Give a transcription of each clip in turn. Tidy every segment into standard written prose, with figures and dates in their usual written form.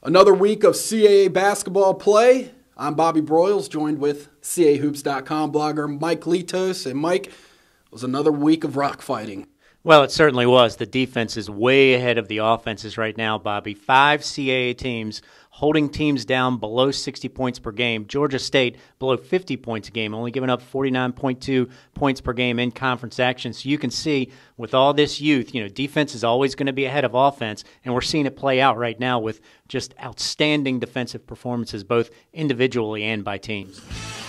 Another week of CAA basketball play. I'm Bobby Broyles, joined with CAHoops.com blogger Mike Litos. And Mike, it was another week of rock fighting. Well, it certainly was. The defense is way ahead of the offenses right now, Bobby. 5 CAA teams holding teams down below 60 points per game. Georgia State below 50 points a game, only giving up 49.2 points per game in conference action. So you can see with all this youth, defense is always going to be ahead of offense, and we're seeing it play out right now with just outstanding defensive performances, both individually and by teams.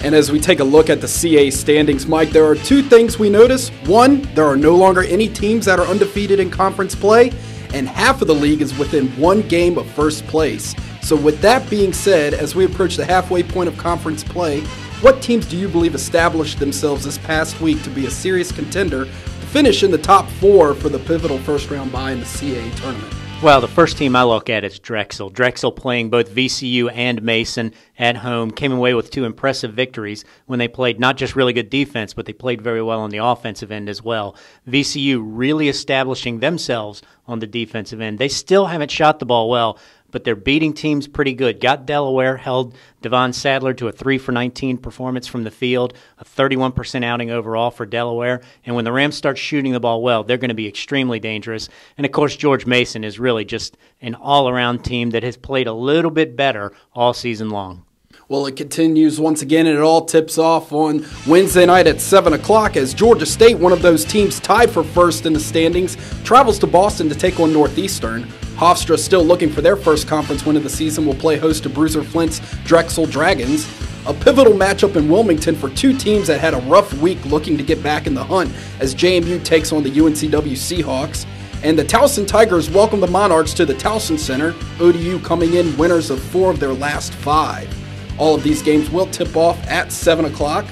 And as we take a look at the CAA standings, Mike, there are two things we notice. One, there are no longer any teams that are undefeated in conference play, and half of the league is within one game of first place. So with that being said, as we approach the halfway point of conference play, what teams do you believe established themselves this past week to be a serious contender to finish in the top 4 for the pivotal first-round bye in the CAA tournament? Well, the first team I look at is Drexel. Drexel playing both VCU and Mason at home came away with 2 impressive victories when they played not just really good defense, but they played very well on the offensive end as well. VCU really establishing themselves on the defensive end. They still haven't shot the ball well, but they're beating teams pretty good. Got Delaware, held Devon Sadler to a 3 for 19 performance from the field, a 31% outing overall for Delaware. And when the Rams start shooting the ball well, they're going to be extremely dangerous. And, of course, George Mason is really just an all-around team that has played a little bit better all season long. Well, it continues once again, and it all tips off on Wednesday night at 7 o'clock as Georgia State, one of those teams tied for first in the standings, travels to Boston to take on Northeastern. Hofstra, still looking for their first conference win of the season, will play host to Bruiser Flint's Drexel Dragons. A pivotal matchup in Wilmington for two teams that had a rough week looking to get back in the hunt as JMU takes on the UNCW Seahawks. And the Towson Tigers welcome the Monarchs to the Towson Center, ODU coming in winners of 4 of their last 5. All of these games will tip off at 7 o'clock.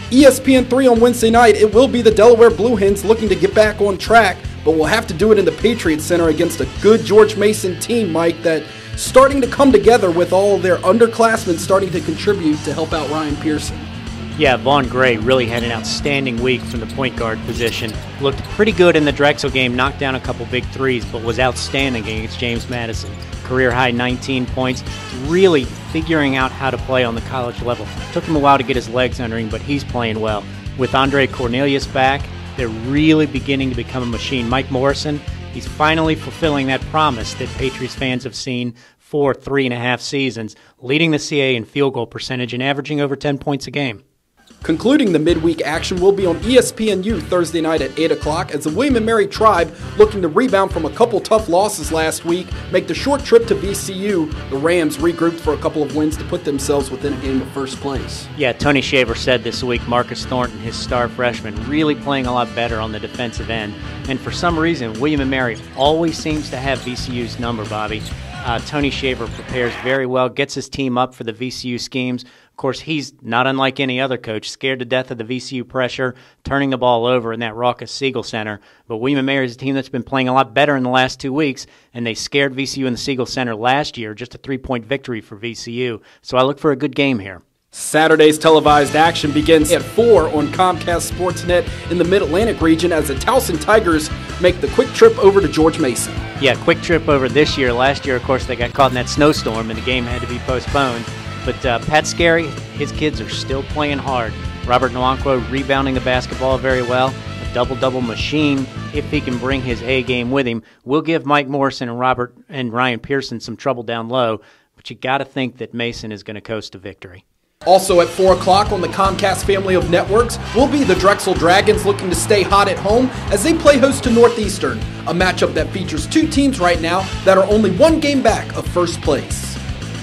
ESPN3 on Wednesday night, it will be the Delaware Blue Hens looking to get back on track, but we'll have to do it in the Patriot Center against a good George Mason team, Mike, that's starting to come together with all of their underclassmen starting to contribute to help out Ryan Pearson. Yeah, Vaughn Gray really had an outstanding week from the point guard position. Looked pretty good in the Drexel game, knocked down a couple big threes, but was outstanding against James Madison. Career-high 19 points, really figuring out how to play on the college level. Took him a while to get his legs under him, but he's playing well. With Andre Cornelius back, they're really beginning to become a machine. Mike Morrison, he's finally fulfilling that promise that Patriots fans have seen for 3.5 seasons, leading the CAA in field goal percentage and averaging over 10 points a game. Concluding the midweek action will be on ESPNU Thursday night at 8 o'clock as the William & Mary Tribe, looking to rebound from a couple tough losses last week, make the short trip to VCU. The Rams regrouped for a couple of wins to put themselves within a game of first place. Yeah, Tony Shaver said this week Marcus Thornton, his star freshman, really playing a lot better on the defensive end. And for some reason, William & Mary always seems to have VCU's number, Bobby. Tony Shaver prepares very well, gets his team up for the VCU schemes. Of course, he's not unlike any other coach, scared to death of the VCU pressure, turning the ball over in that raucous Siegel Center. But William & Mary is a team that's been playing a lot better in the last 2 weeks, and they scared VCU in the Siegel Center last year, just a 3-point victory for VCU. So I look for a good game here. Saturday's televised action begins at 4 on Comcast Sportsnet in the Mid-Atlantic region as the Towson Tigers make the quick trip over to George Mason. Yeah, quick trip over this year. Last year, of course, they got caught in that snowstorm and the game had to be postponed. But Pat Scarry, his kids are still playing hard. Robert Nwankwo rebounding the basketball very well. A double-double machine, if he can bring his A game with him, will give Mike Morrison and Robert and Ryan Pearson some trouble down low. But you got to think that Mason is going to coast to victory. Also at 4 o'clock on the Comcast family of networks will be the Drexel Dragons looking to stay hot at home as they play host to Northeastern, a matchup that features 2 teams right now that are only 1 game back of first place.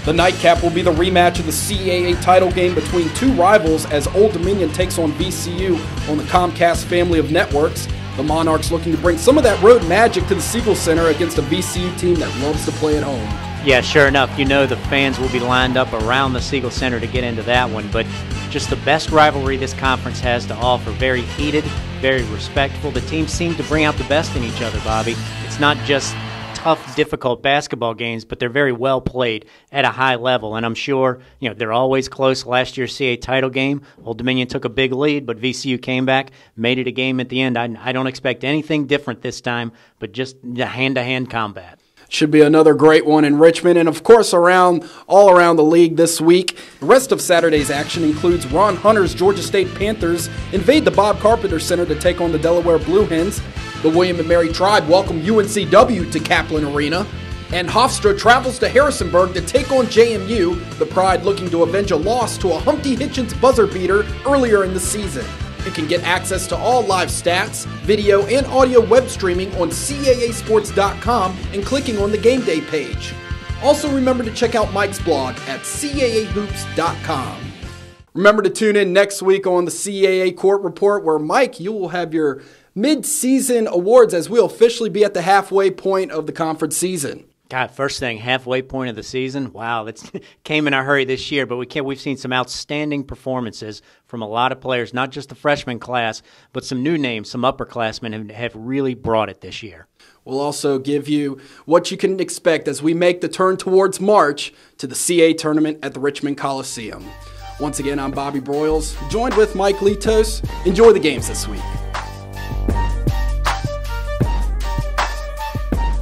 The nightcap will be the rematch of the CAA title game between 2 rivals as Old Dominion takes on VCU on the Comcast family of networks. The Monarchs looking to bring some of that road magic to the Siegel Center against a VCU team that loves to play at home. Yeah, sure enough, the fans will be lined up around the Siegel Center to get into that one, but just the best rivalry this conference has to offer. Very heated, very respectful. The teams seem to bring out the best in each other, Bobby. It's not just tough, difficult basketball games, but they're very well played at a high level. And I'm sure, they're always close. Last year's CAA title game, Old Dominion took a big lead, but VCU came back, made it a game at the end. I don't expect anything different this time, but just the hand-to-hand combat. Should be another great one in Richmond, and of course all around the league this week. The rest of Saturday's action includes Ron Hunter's Georgia State Panthers invade the Bob Carpenter Center to take on the Delaware Blue Hens. The William and Mary Tribe welcome UNCW to Kaplan Arena. And Hofstra travels to Harrisonburg to take on JMU, the Pride looking to avenge a loss to a Humpty Hitchens buzzer beater earlier in the season. You can get access to all live stats, video, and audio web streaming on CAAsports.com and clicking on the game day page. Also remember to check out Mike's blog at CAAhoops.com. Remember to tune in next week on the CAA Court Report where, Mike, you will have your mid-season awards as we'll officially be at the halfway point of the conference season. God, first thing, halfway point of the season. Wow, that came in a hurry this year, but we've seen some outstanding performances from a lot of players, not just the freshman class, but some new names, some upperclassmen have really brought it this year. We'll also give you what you can expect as we make the turn towards March to the CAA tournament at the Richmond Coliseum. Once again, I'm Bobby Broyles, joined with Mike Litos. Enjoy the games this week.